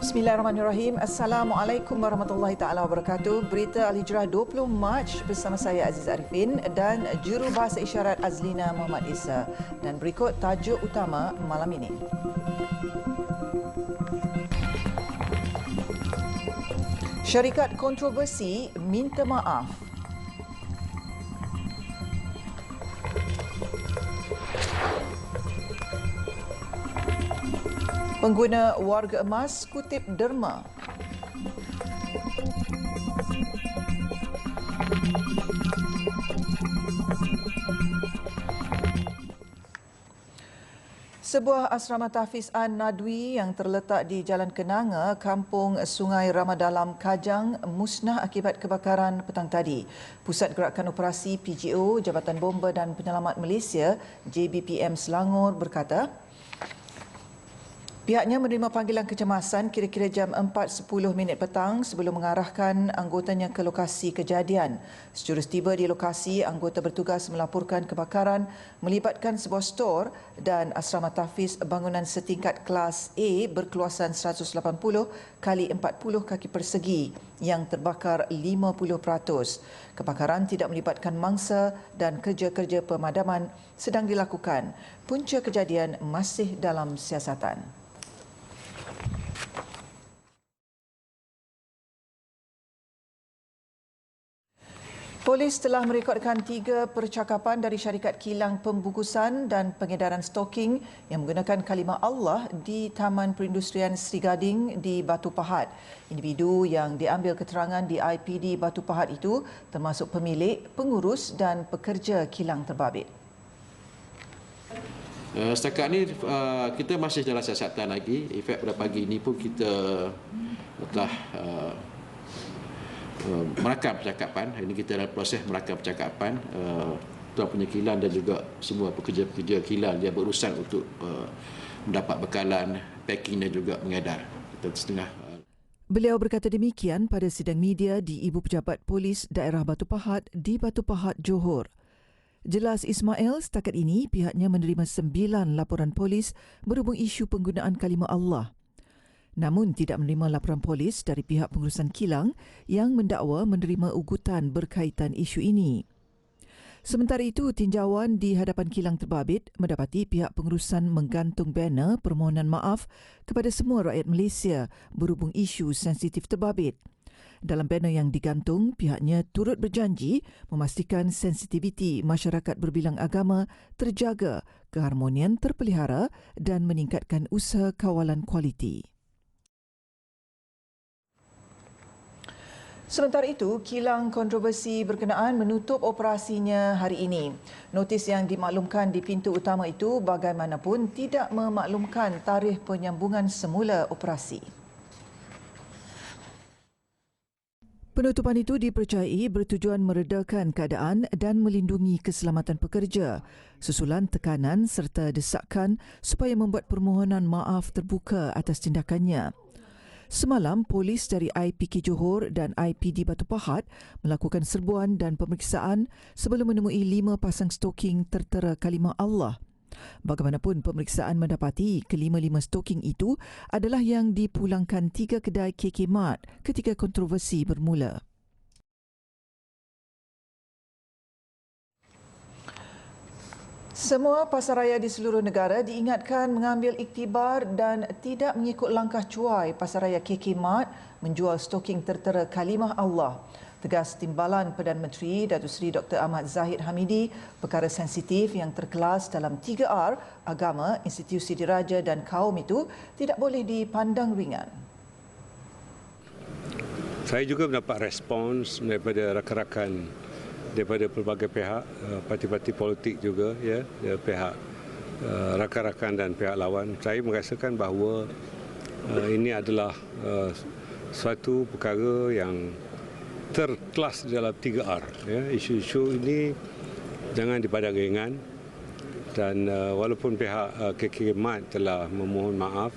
Bismillahirrahmanirrahim. Assalamualaikum warahmatullahi taala wabarakatuh. Berita Al-Hijrah 20 Mac bersama saya Aziz Arifin dan jurubahasa isyarat Azlina Muhammad Isa. Dan berikut tajuk utama malam ini. Syarikat kontroversi minta maaf. Pengguna warga emas kutip derma. Sebuah asrama tahfiz An-Nadwi yang terletak di Jalan Kenanga, Kampung Sungai Ramadalam, Kajang musnah akibat kebakaran petang tadi. Pusat Gerakan Operasi PGO Jabatan Bomba dan Penyelamat Malaysia JBPM Selangor berkata, pihaknya menerima panggilan kecemasan kira-kira jam 4.10 petang sebelum mengarahkan anggotanya ke lokasi kejadian. Sejurus tiba di lokasi, anggota bertugas melaporkan kebakaran melibatkan sebuah stor dan asrama tahfiz bangunan setingkat kelas A berkeluasan 180 kali 40 kaki persegi yang terbakar 50%. Kebakaran tidak melibatkan mangsa dan kerja-kerja pemadaman sedang dilakukan. Punca kejadian masih dalam siasatan. Polis telah merekodkan 3 percakapan dari syarikat kilang pembungkusan dan pengedaran stoking yang menggunakan kalimah Allah di Taman Perindustrian Sri Gading di Batu Pahat. Individu yang diambil keterangan di IPD Batu Pahat itu termasuk pemilik, pengurus dan pekerja kilang terbabit. Setakat ini kita masih dalam siasatan lagi. Efek pada pagi ini pun kita telah merakam percakapan. Hari ini kita dalam proses merakam percakapan tuan punya kilang dan juga semua pekerja-pekerja kilang yang berurusan untuk mendapat bekalan, packing dan juga mengedar. Kita setengah. Beliau berkata demikian pada sidang media di Ibu Pejabat Polis Daerah Batu Pahat di Batu Pahat, Johor. Jelas Ismail, setakat ini pihaknya menerima 9 laporan polis berhubung isu penggunaan kalimah Allah. Namun tidak menerima laporan polis dari pihak pengurusan kilang yang mendakwa menerima ugutan berkaitan isu ini. Sementara itu, tinjauan di hadapan kilang terbabit mendapati pihak pengurusan menggantung banner permohonan maaf kepada semua rakyat Malaysia berhubung isu sensitif terbabit. Dalam banner yang digantung, pihaknya turut berjanji memastikan sensitiviti masyarakat berbilang agama terjaga, keharmonian terpelihara dan meningkatkan usaha kawalan kualiti. Sementara itu, kilang kontroversi berkenaan menutup operasinya hari ini. Notis yang dimaklumkan di pintu utama itu bagaimanapun tidak memaklumkan tarikh penyambungan semula operasi. Penutupan itu dipercayai bertujuan meredakan keadaan dan melindungi keselamatan pekerja, susulan tekanan serta desakan supaya membuat permohonan maaf terbuka atas tindakannya. Semalam, polis dari IPK Johor dan IPD Batu Pahat melakukan serbuan dan pemeriksaan sebelum menemui 5 pasang stoking tertera kalimah Allah. Bagaimanapun, pemeriksaan mendapati kelima-lima stoking itu adalah yang dipulangkan 3 kedai KK Mart ketika kontroversi bermula. Semua pasaraya di seluruh negara diingatkan mengambil iktibar dan tidak mengikut langkah cuai pasaraya KK Mart menjual stoking tertera kalimah Allah. Tegas Timbalan Perdana Menteri Datuk Seri Dr. Ahmad Zahid Hamidi, perkara sensitif yang terkelas dalam 3R, agama, institusi diraja dan kaum itu tidak boleh dipandang ringan. Saya juga mendapat respons daripada rakan-rakan daripada pelbagai pihak, parti-parti politik juga, ya, pihak rakan-rakan dan pihak lawan. Saya merasakan bahawa ini adalah suatu perkara yang terkelas dalam 3R. Ya. Isu-isu ini jangan dipandang ringan dan walaupun pihak KK Mart telah memohon maaf.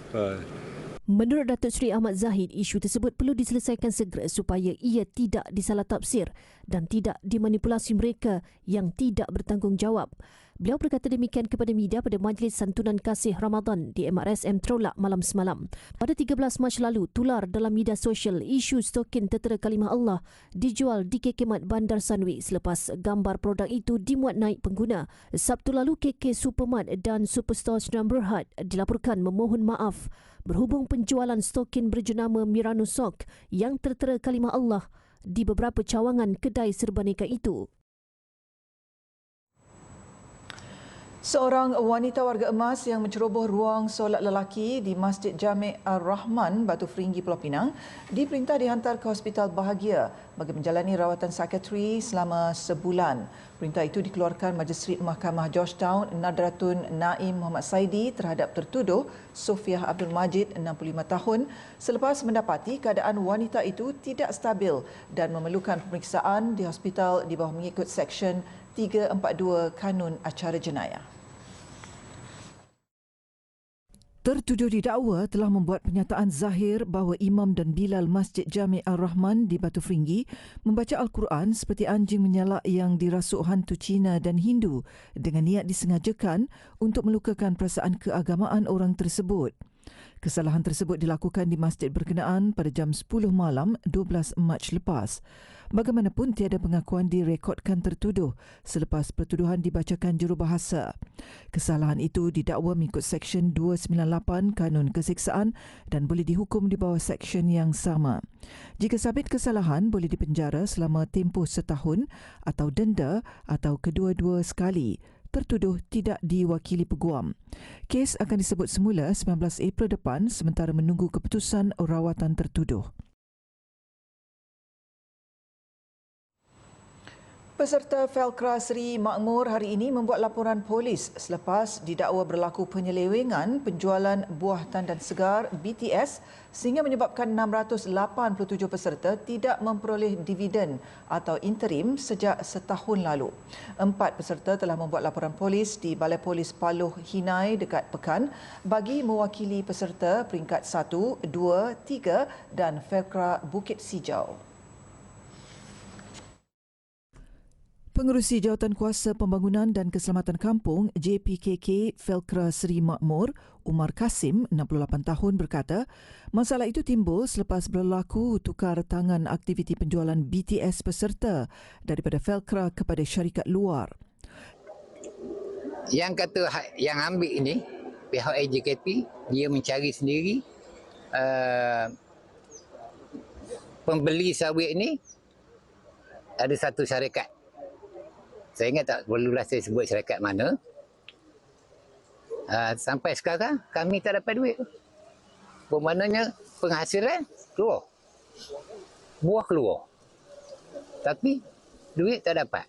Menurut Datuk Seri Ahmad Zahid, isu tersebut perlu diselesaikan segera supaya ia tidak disalah tafsir dan tidak dimanipulasi mereka yang tidak bertanggungjawab. Beliau berkata demikian kepada media pada Majlis Santunan Kasih Ramadan di MRSM Terolak malam semalam. Pada 13 Mac lalu, tular dalam media sosial isu stokin tertera kalimah Allah dijual di Kekemat Bandar Sanwi selepas gambar produk itu dimuat naik pengguna. Sabtu lalu, KK Supermart dan Superstore Sdn Berhad dilaporkan memohon maaf berhubung penjualan stokin berjenama Mirano Sok yang tertera kalimah Allah di beberapa cawangan kedai serbaneka itu. Seorang wanita warga emas yang menceroboh ruang solat lelaki di Masjid Jami' Ar-Rahman, Batu Feringgi, Pulau Pinang, diperintah dihantar ke Hospital Bahagia bagi menjalani rawatan psikiatri selama sebulan. Perintah itu dikeluarkan Majistret Mahkamah Georgetown Nadratun Naim Muhammad Saidi terhadap tertuduh Sofiah Abdul Majid, 65 tahun, selepas mendapati keadaan wanita itu tidak stabil dan memerlukan pemeriksaan di hospital di bawah mengikut Seksyen 342 Kanun Acara Jenayah. Tertuduh didakwa telah membuat pernyataan zahir bahawa imam dan bilal Masjid Jami' Ar-Rahman di Batu Feringgi membaca Al-Quran seperti anjing menyalak yang dirasuk hantu Cina dan Hindu dengan niat disengajakan untuk melukakan perasaan keagamaan orang tersebut. Kesalahan tersebut dilakukan di masjid berkenaan pada jam 10 malam 12 Mac lepas. Bagaimanapun tiada pengakuan direkodkan tertuduh selepas pertuduhan dibacakan jurubahasa. Kesalahan itu didakwa mengikut Seksyen 298 Kanun Keseksaan dan boleh dihukum di bawah seksyen yang sama. Jika sabit kesalahan, boleh dipenjara selama tempoh setahun atau denda atau kedua-dua sekali. Tertuduh tidak diwakili peguam. Kes akan disebut semula 19 April depan sementara menunggu keputusan rawatan tertuduh. Peserta Felkra Seri Makmur hari ini membuat laporan polis selepas didakwa berlaku penyelewengan penjualan buah tandan segar BTS sehingga menyebabkan 687 peserta tidak memperoleh dividen atau interim sejak setahun lalu. 4 peserta telah membuat laporan polis di Balai Polis Paloh Hinai dekat Pekan bagi mewakili peserta peringkat 1, 2, 3 dan Felkra Bukit Sijau. Pengerusi Jawatan Kuasa Pembangunan dan Keselamatan Kampung JPKK Felkra Seri Makmur, Umar Kasim, 68 tahun berkata, masalah itu timbul selepas berlaku tukar tangan aktiviti penjualan BTS peserta daripada Felkra kepada syarikat luar. Yang kata yang ambil ini, pihak AJKP, dia mencari sendiri pembeli sawit ini ada satu syarikat. Saya ingat tak perlulah saya sebut syarikat mana. Sampai sekarang kami tak dapat duit. Bermaknanya penghasilan keluar. Buah keluar. Tapi duit tak dapat.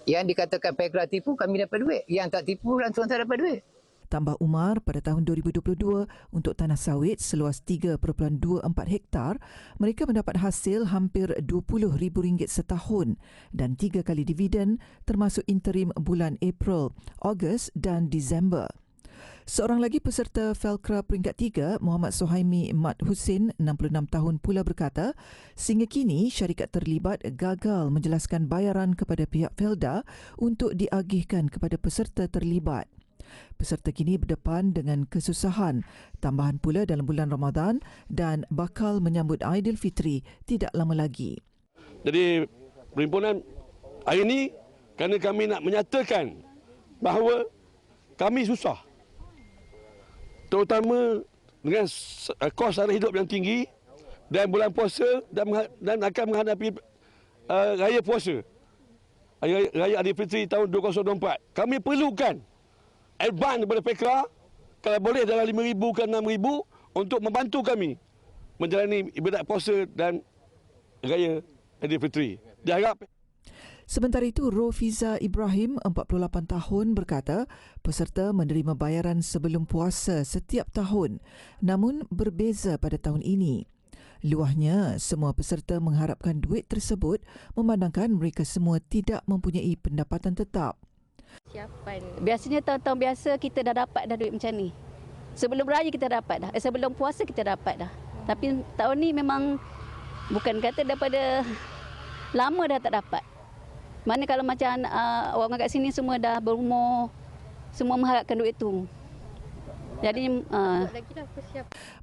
Yang dikatakan Felkra tipu, kami dapat duit. Yang tak tipu langsung tak dapat duit. Tambah Umar, pada tahun 2022 untuk tanah sawit seluas 3.24 hektar, mereka mendapat hasil hampir RM20,000 setahun dan 3 kali dividen termasuk interim bulan April, Ogos dan Disember. Seorang lagi peserta Felkra peringkat 3, Muhammad Sohaimi Mat Husin, 66 tahun pula berkata, sehingga kini syarikat terlibat gagal menjelaskan bayaran kepada pihak Felda untuk diagihkan kepada peserta terlibat. Peserta kini berdepan dengan kesusahan, tambahan pula dalam bulan Ramadan dan bakal menyambut Aidilfitri tidak lama lagi. Jadi perhimpunan hari ini kerana kami nak menyatakan bahawa kami susah. Terutama dengan kos sara hidup yang tinggi dan bulan puasa dan akan menghadapi raya puasa. Raya Aidilfitri tahun 2024. Kami perlukan advance daripada Felkra, kalau boleh dalam RM5,000 ke RM6,000 untuk membantu kami menjalani ibadat puasa dan raya Aidilfitri. Diharap. Sementara itu, Rofiza Ibrahim, 48 tahun berkata, peserta menerima bayaran sebelum puasa setiap tahun, namun berbeza pada tahun ini. Luahnya, semua peserta mengharapkan duit tersebut memandangkan mereka semua tidak mempunyai pendapatan tetap. Biasanya tahun-tahun biasa kita dah dapat dah duit macam ni. Sebelum raya kita dapat dah. Sebelum puasa kita dapat dah. Tapi tahun ni memang bukan kata daripada lama dah tak dapat. Mana kalau macam orang kat sini semua dah berumur, semua mengharapkan duit tu. Jadi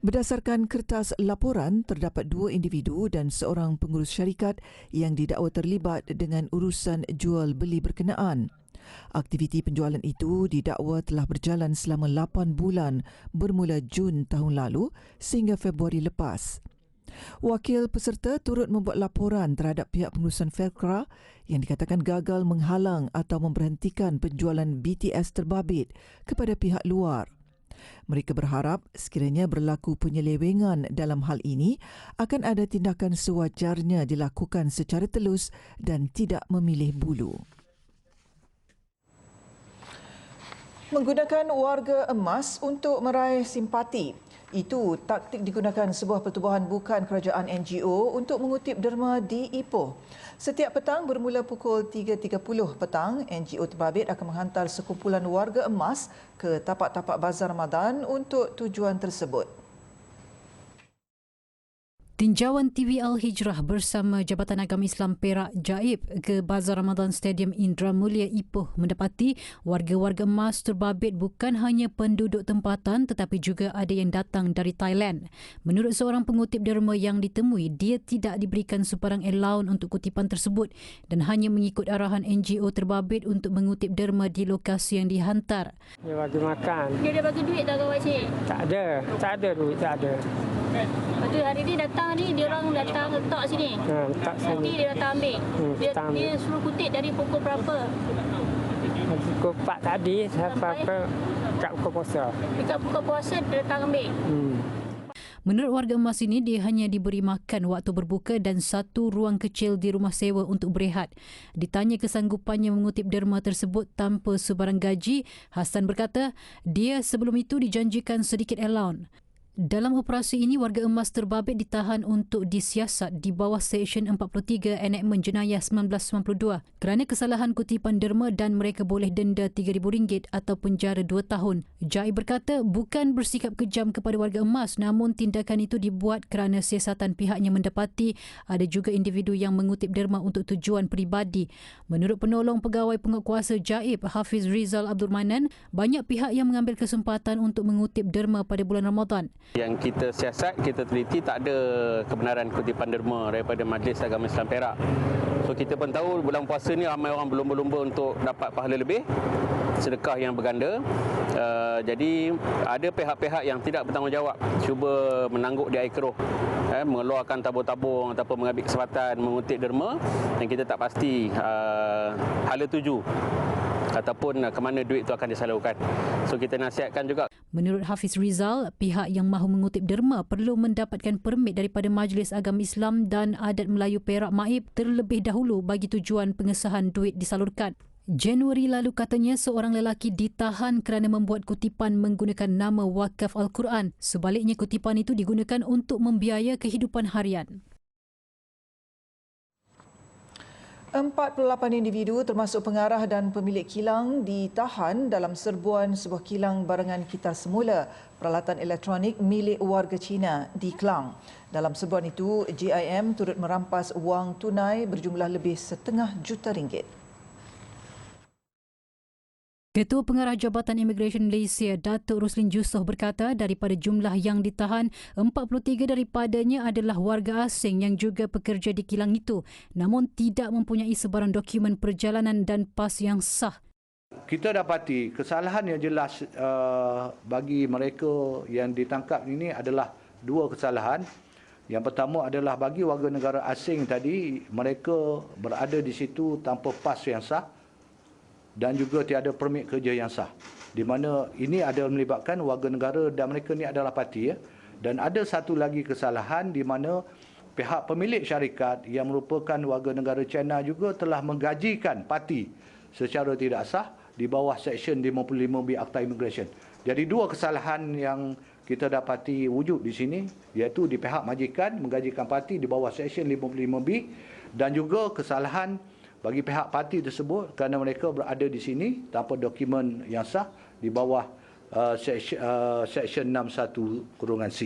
Berdasarkan kertas laporan, terdapat 2 individu dan seorang pengurus syarikat yang didakwa terlibat dengan urusan jual beli berkenaan. Aktiviti penjualan itu didakwa telah berjalan selama 8 bulan bermula Jun tahun lalu sehingga Februari lepas. Wakil peserta turut membuat laporan terhadap pihak pengurusan Felkra yang dikatakan gagal menghalang atau memberhentikan penjualan BTS terbabit kepada pihak luar. Mereka berharap sekiranya berlaku penyelewengan dalam hal ini, akan ada tindakan sewajarnya dilakukan secara telus dan tidak memilih bulu. Menggunakan warga emas untuk meraih simpati. Itu taktik digunakan sebuah pertubuhan bukan kerajaan NGO untuk mengutip derma di Ipoh. Setiap petang bermula pukul 3.30 petang, NGO terbabit akan menghantar sekumpulan warga emas ke tapak-tapak bazar Ramadan untuk tujuan tersebut. Tinjauan TV Al-Hijrah bersama Jabatan Agama Islam Perak Jaib ke Bazar Ramadan Stadium Indra Mulia Ipoh mendapati warga-warga emas terbabit bukan hanya penduduk tempatan tetapi juga ada yang datang dari Thailand. Menurut seorang pengutip derma yang ditemui, dia tidak diberikan sebarang allowance untuk kutipan tersebut dan hanya mengikut arahan NGO terbabit untuk mengutip derma di lokasi yang dihantar. Dia bagi makan. Dia bagi duit tak kawan cik? Tak ada duit, tak ada. Lepas tu hari ni datang ni, dia orang datang letak sini. Letak sini. Nanti dia datang ambil. Dia suruh kutip dari pukul berapa? Pukul 4 tadi, sampai kat pukul puasa. Dekat pukul puasa, dia datang ambil. Menurut warga emas ini, dia hanya diberi makan waktu berbuka dan satu ruang kecil di rumah sewa untuk berehat. Ditanya kesanggupannya mengutip derma tersebut tanpa sebarang gaji, Hassan berkata dia sebelum itu dijanjikan sedikit allowance. Dalam operasi ini, warga emas terbabit ditahan untuk disiasat di bawah Seksyen 43 Enakmen Jenayah 1992 kerana kesalahan kutipan derma dan mereka boleh denda RM3,000 atau penjara 2 tahun. Jai berkata bukan bersikap kejam kepada warga emas, namun tindakan itu dibuat kerana siasatan pihaknya mendapati ada juga individu yang mengutip derma untuk tujuan peribadi. Menurut penolong pegawai penguatkuasa Jaib, Hafiz Rizal Abdul Manan, banyak pihak yang mengambil kesempatan untuk mengutip derma pada bulan Ramadan. Yang kita siasat, kita teliti tak ada kebenaran kutipan derma daripada Majlis Agama Islam Perak. So kita pun tahu bulan puasa ni ramai orang berlumba-lumba untuk dapat pahala lebih, sedekah yang berganda. Jadi ada pihak-pihak yang tidak bertanggungjawab, cuba menangguk di air keruh, mengeluarkan tabung-tabung ataupun mengambil kesempatan mengutip derma yang kita tak pasti hala tuju ataupun ke mana duit itu akan disalurkan. So kita nasihatkan juga. Menurut Hafiz Rizal, pihak yang mahu mengutip derma perlu mendapatkan permit daripada Majlis Agama Islam dan Adat Melayu Perak Maib terlebih dahulu bagi tujuan pengesahan duit disalurkan. Januari lalu katanya seorang lelaki ditahan kerana membuat kutipan menggunakan nama wakaf Al-Quran. Sebaliknya kutipan itu digunakan untuk membiaya kehidupan harian. 48 individu termasuk pengarah dan pemilik kilang ditahan dalam serbuan sebuah kilang barangan kitar semula peralatan elektronik milik warga Cina di Klang. Dalam serbuan itu, JIM turut merampas wang tunai berjumlah lebih RM1.5 juta. Ketua Pengarah Jabatan Imigresen Malaysia, Datuk Roslin Jusoh berkata daripada jumlah yang ditahan, 43 daripadanya adalah warga asing yang juga pekerja di kilang itu namun tidak mempunyai sebarang dokumen perjalanan dan pas yang sah. Kita dapati kesalahan yang jelas bagi mereka yang ditangkap ini adalah 2 kesalahan. Yang pertama adalah bagi warga negara asing tadi, mereka berada di situ tanpa pas yang sah dan juga tiada permit kerja yang sah. Di mana ini ada melibatkan warga negara dan mereka ni adalah parti. Dan ada satu lagi kesalahan di mana pihak pemilik syarikat yang merupakan warga negara China juga telah menggajikan parti secara tidak sah di bawah Seksyen 55B Akta Imigresen. Jadi 2 kesalahan yang kita dapati wujud di sini, iaitu di pihak majikan menggajikan parti di bawah Seksyen 55B dan juga kesalahan bagi pihak parti tersebut kerana mereka berada di sini tanpa dokumen yang sah di bawah Seksyen 61(c).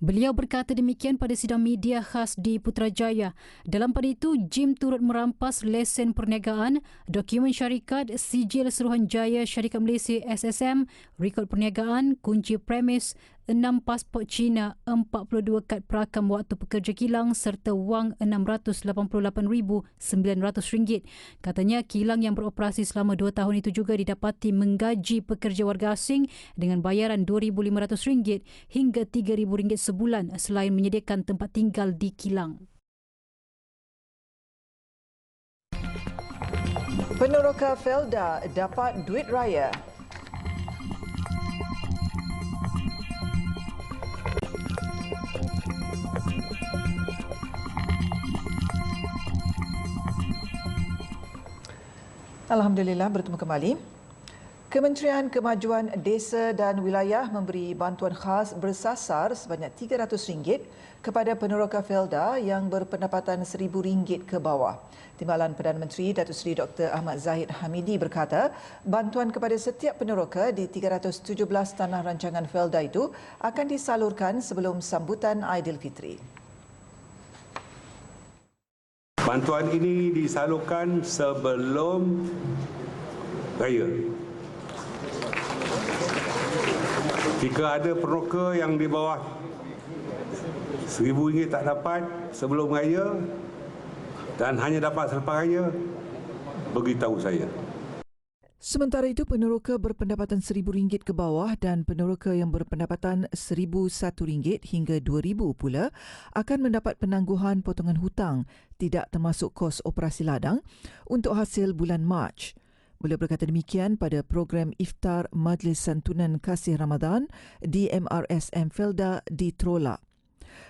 Beliau berkata demikian pada sidang media khas di Putrajaya. Dalam pada itu, Jim turut merampas lesen perniagaan, dokumen syarikat, sijil Suruhanjaya Syarikat Malaysia SSM, rekod perniagaan, kunci premis, 6 pasport Cina, 42 kad perakam waktu pekerja kilang serta wang RM688,900. Katanya kilang yang beroperasi selama 2 tahun itu juga didapati menggaji pekerja warga asing dengan bayaran RM2,500 hingga RM3,000 sebulan selain menyediakan tempat tinggal di kilang. Peneroka Felda dapat duit raya. Alhamdulillah, bertemu kembali. Kementerian Kemajuan Desa dan Wilayah memberi bantuan khas bersasar sebanyak RM300 kepada peneroka Felda yang berpendapatan RM1,000 ke bawah. Timbalan Perdana Menteri Datuk Seri Dr. Ahmad Zahid Hamidi berkata, bantuan kepada setiap peneroka di 317 tanah rancangan Felda itu akan disalurkan sebelum sambutan Aidilfitri. Bantuan ini disalurkan sebelum raya. Jika ada peneroka yang di bawah RM1,000 tak dapat sebelum raya dan hanya dapat selepas raya, beritahu saya. Sementara itu, peneroka berpendapatan RM1,000 ke bawah dan peneroka yang berpendapatan RM1,001 hingga RM2,000 pula akan mendapat penangguhan potongan hutang tidak termasuk kos operasi ladang untuk hasil bulan Mac. Beliau berkata demikian pada program Iftar Majlis Santunan Kasih Ramadan di MRSM Felda di Trolak.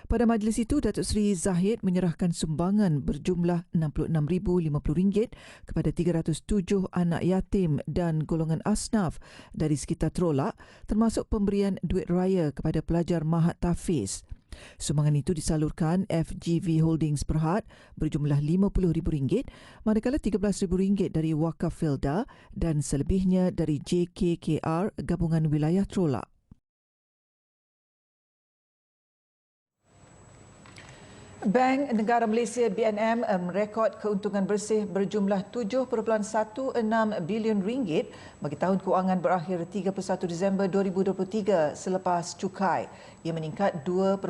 Pada majlis itu, Datuk Seri Zahid menyerahkan sumbangan berjumlah RM66,050 kepada 307 anak yatim dan golongan asnaf dari sekitar Trolak, termasuk pemberian duit raya kepada pelajar Mahat Tafiz. Sumbangan itu disalurkan FGV Holdings Berhad berjumlah RM50,000, manakala RM13,000 dari Wakaf Felda dan selebihnya dari JKKR Gabungan Wilayah Trolak. Bank Negara Malaysia BNM merekod keuntungan bersih berjumlah RM7.16 bilion bagi tahun kewangan berakhir 31 Disember 2023 selepas cukai. Ia meningkat 2.5%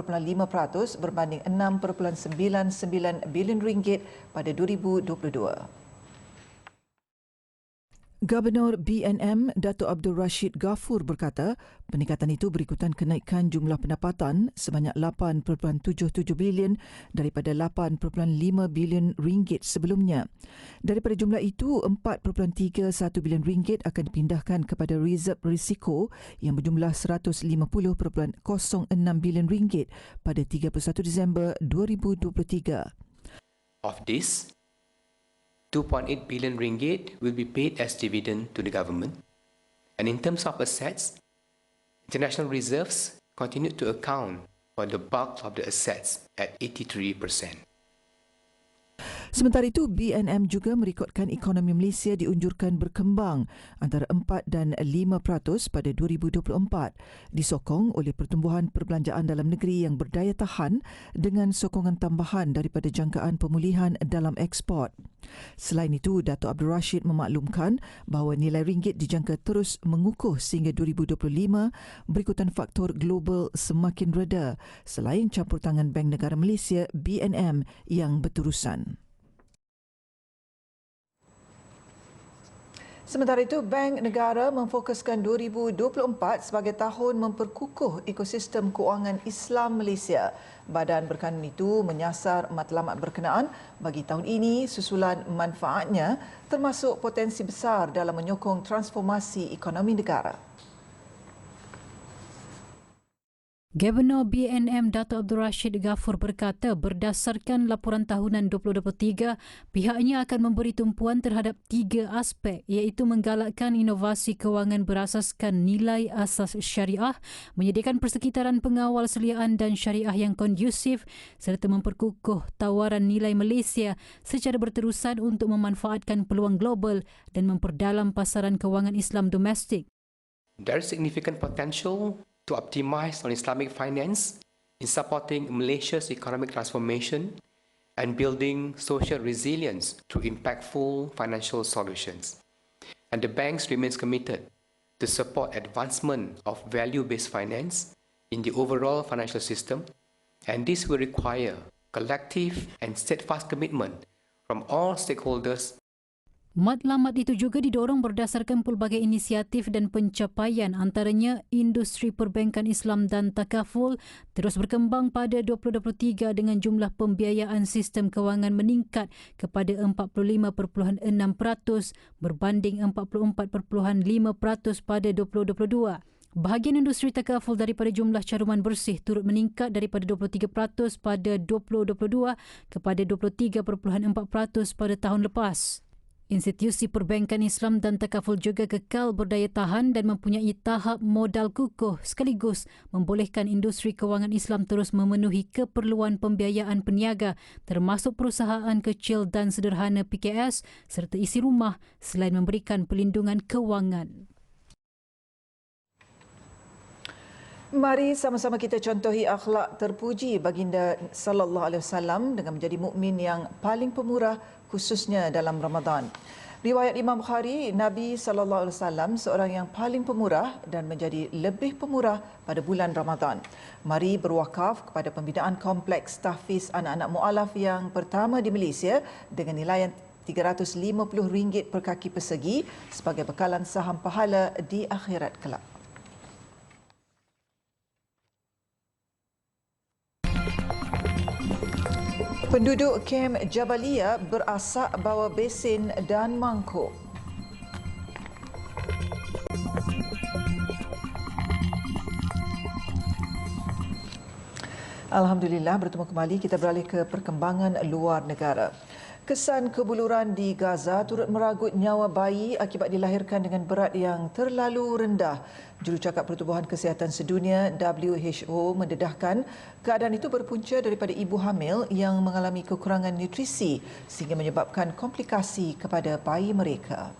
berbanding RM6.99 bilion pada 2022. Gubernur BNM Datuk Abdul Rashid Ghafur berkata peningkatan itu berikutan kenaikan jumlah pendapatan sebanyak 8.77 bilion daripada 8.5 bilion ringgit sebelumnya. Daripada jumlah itu, 4.31 bilion ringgit akan dipindahkan kepada reserve risiko yang berjumlah 150.06 bilion ringgit pada 31 Disember 2023. Of this, 2.8 billion ringgit will be paid as dividend to the government. And in terms of assets, international reserves continue to account for the bulk of the assets at 83%. Sementara itu, BNM juga merekodkan ekonomi Malaysia diunjurkan berkembang antara 4 dan 5% pada 2024, disokong oleh pertumbuhan perbelanjaan dalam negeri yang berdaya tahan dengan sokongan tambahan daripada jangkaan pemulihan dalam ekspor. Selain itu, Datuk Abdul Rashid memaklumkan bahawa nilai ringgit dijangka terus mengukuh sehingga 2025 berikutan faktor global semakin reda selain campur tangan Bank Negara Malaysia BNM yang berterusan. Sementara itu, Bank Negara memfokuskan 2024 sebagai tahun memperkukuh ekosistem kewangan Islam Malaysia. Badan berkanun itu menyasar matlamat berkenaan bagi tahun ini susulan manfaatnya termasuk potensi besar dalam menyokong transformasi ekonomi negara. Gubernur BNM Datuk Abdul Rashid Ghafur berkata berdasarkan laporan tahunan 2023, pihaknya akan memberi tumpuan terhadap 3 aspek iaitu menggalakkan inovasi kewangan berasaskan nilai asas syariah, menyediakan persekitaran pengawal seliaan dan syariah yang kondusif serta memperkukuh tawaran nilai Malaysia secara berterusan untuk memanfaatkan peluang global dan memperdalam pasaran kewangan Islam domestik. There is significant potential to optimize on Islamic finance in supporting Malaysia's economic transformation and building social resilience through impactful financial solutions. And the banks remains committed to support advancement of value-based finance in the overall financial system, and this will require collective and steadfast commitment from all stakeholders. Matlamat itu juga didorong berdasarkan pelbagai inisiatif dan pencapaian, antaranya industri perbankan Islam dan takaful terus berkembang pada 2023 dengan jumlah pembiayaan sistem kewangan meningkat kepada 45.6% berbanding 44.5% pada 2022. Bahagian industri takaful daripada jumlah caruman bersih turut meningkat daripada 23% pada 2022 kepada 23.4% pada tahun lepas. Institusi perbankan Islam dan takaful juga kekal berdaya tahan dan mempunyai tahap modal kukuh sekaligus membolehkan industri kewangan Islam terus memenuhi keperluan pembiayaan peniaga termasuk perusahaan kecil dan sederhana PKS serta isi rumah selain memberikan perlindungan kewangan. Mari sama-sama kita contohi akhlak terpuji baginda sallallahu alaihi wasallam dengan menjadi mukmin yang paling pemurah khususnya dalam Ramadan. Riwayat Imam Bukhari, Nabi sallallahu alaihi wasallam seorang yang paling pemurah dan menjadi lebih pemurah pada bulan Ramadan. Mari berwakaf kepada pembinaan kompleks tahfiz anak-anak mualaf yang pertama di Malaysia dengan nilai RM350 per kaki persegi sebagai bekalan saham pahala di akhirat kelak. Penduduk kem Jabalia berasak bawa besin dan mangkuk. Alhamdulillah, bertemu kembali. Kita beralih ke perkembangan luar negara. Kesan kebuluran di Gaza turut meragut nyawa bayi akibat dilahirkan dengan berat yang terlalu rendah. Jurucakap Pertubuhan Kesihatan Sedunia WHO mendedahkan keadaan itu berpunca daripada ibu hamil yang mengalami kekurangan nutrisi sehingga menyebabkan komplikasi kepada bayi mereka.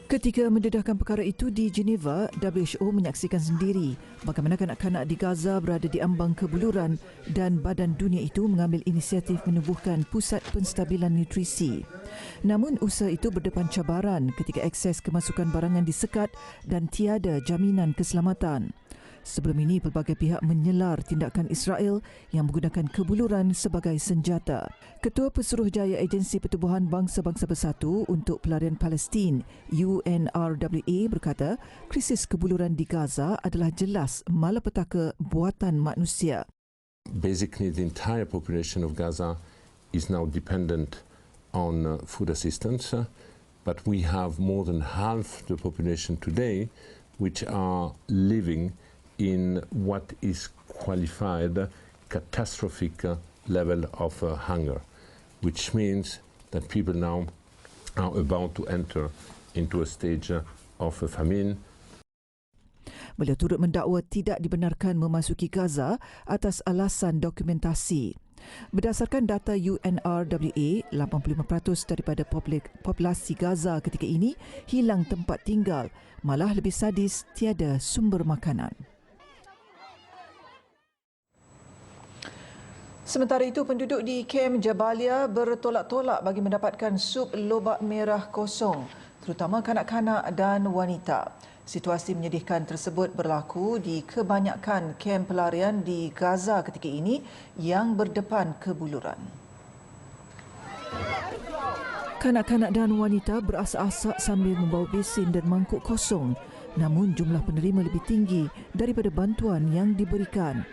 Ketika mendedahkan perkara itu di Geneva, WHO menyaksikan sendiri bagaimana kanak-kanak di Gaza berada di ambang kebuluran dan Badan Dunia itu mengambil inisiatif menubuhkan pusat penstabilan nutrisi. Namun usaha itu berdepan cabaran ketika akses kemasukan barangan disekat dan tiada jaminan keselamatan. Sebelum ini, pelbagai pihak menyelar tindakan Israel yang menggunakan kebuluran sebagai senjata. Ketua Pesuruhjaya Agensi Pertubuhan Bangsa-Bangsa Bersatu untuk Pelarian Palestin, UNRWA, berkata krisis kebuluran di Gaza adalah jelas malapetaka buatan manusia. Basically, the entire population of Gaza is now dependent on food assistance, but we have more than half the population today which are living in what is qualified catastrophic level of hunger, which means that people now are about to enter into a stage of famine. Beliau turut mendakwa tidak dibenarkan memasuki Gaza atas alasan dokumentasi. Berdasarkan data UNRWA, 85% daripada populasi Gaza ketika ini hilang tempat tinggal, malah lebih sadis tiada sumber makanan. Sementara itu, penduduk di kem Jabalia bertolak-tolak bagi mendapatkan sup lobak merah kosong, terutama kanak-kanak dan wanita. Situasi menyedihkan tersebut berlaku di kebanyakan kem pelarian di Gaza ketika ini yang berdepan kebuluran. Kanak-kanak dan wanita berasak-asak sambil membawa besin dan mangkuk kosong, namun jumlah penerima lebih tinggi daripada bantuan yang diberikan.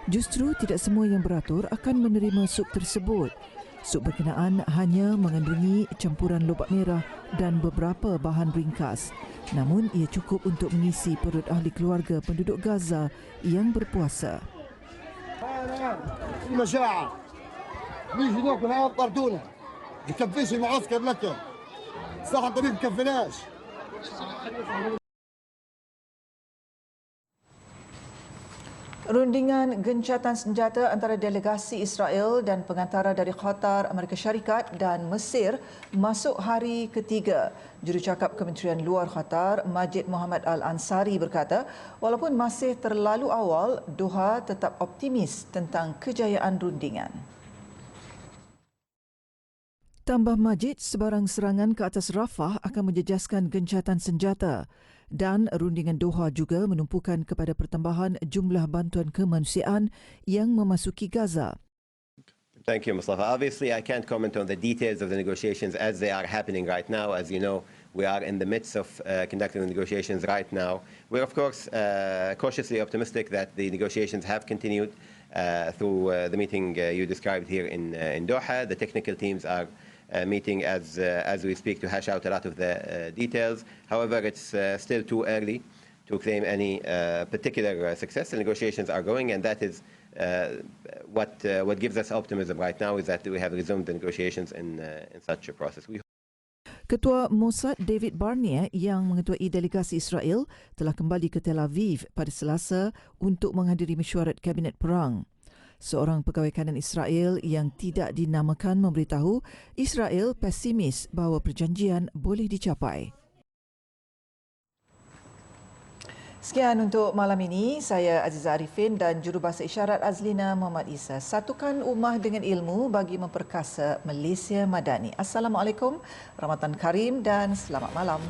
Justru tidak semua yang beratur akan menerima sup tersebut. Sup berkenaan hanya mengandungi campuran lobak merah dan beberapa bahan ringkas. Namun ia cukup untuk mengisi perut ahli keluarga penduduk Gaza yang berpuasa. Rundingan gencatan senjata antara delegasi Israel dan pengantara dari Qatar, Amerika Syarikat dan Mesir masuk hari ketiga. Jurucakap Kementerian Luar Qatar, Majid Mohamed Al-Ansari berkata, walaupun masih terlalu awal, Doha tetap optimis tentang kejayaan rundingan. Tambah Majid, sebarang serangan ke atas Rafah akan menjejaskan gencatan senjata. Dan rundingan Doha juga menumpukan kepada pertambahan jumlah bantuan kemanusiaan yang memasuki Gaza. Thank you, Mustafa. Obviously, I can't comment on the details of the negotiations as they are happening right now. As you know, we are in the midst of conducting the negotiations right now. We're, of course, cautiously optimistic that the negotiations have continued through the meeting you described here in Doha. The technical teams are meeting as we speak to hash out a lot of the details. However, it's still too early to claim any particular success. The negotiations are going, and that is what gives us optimism right now, is that we have resumed the negotiations in such a process. Ketua Mossad David Barnea yang mengetuai delegasi Israel telah kembali ke Tel Aviv pada Selasa untuk menghadiri mesyuarat Kabinet Perang. Seorang pegawai kanan Israel yang tidak dinamakan memberitahu Israel pesimis bahawa perjanjian boleh dicapai. Sekian untuk malam ini. Saya Aziza Arifin dan jurubahasa isyarat Azlina Muhammad Isa. Satukan ummah dengan ilmu bagi memperkasa Malaysia Madani. Assalamualaikum, Ramadan Karim dan selamat malam.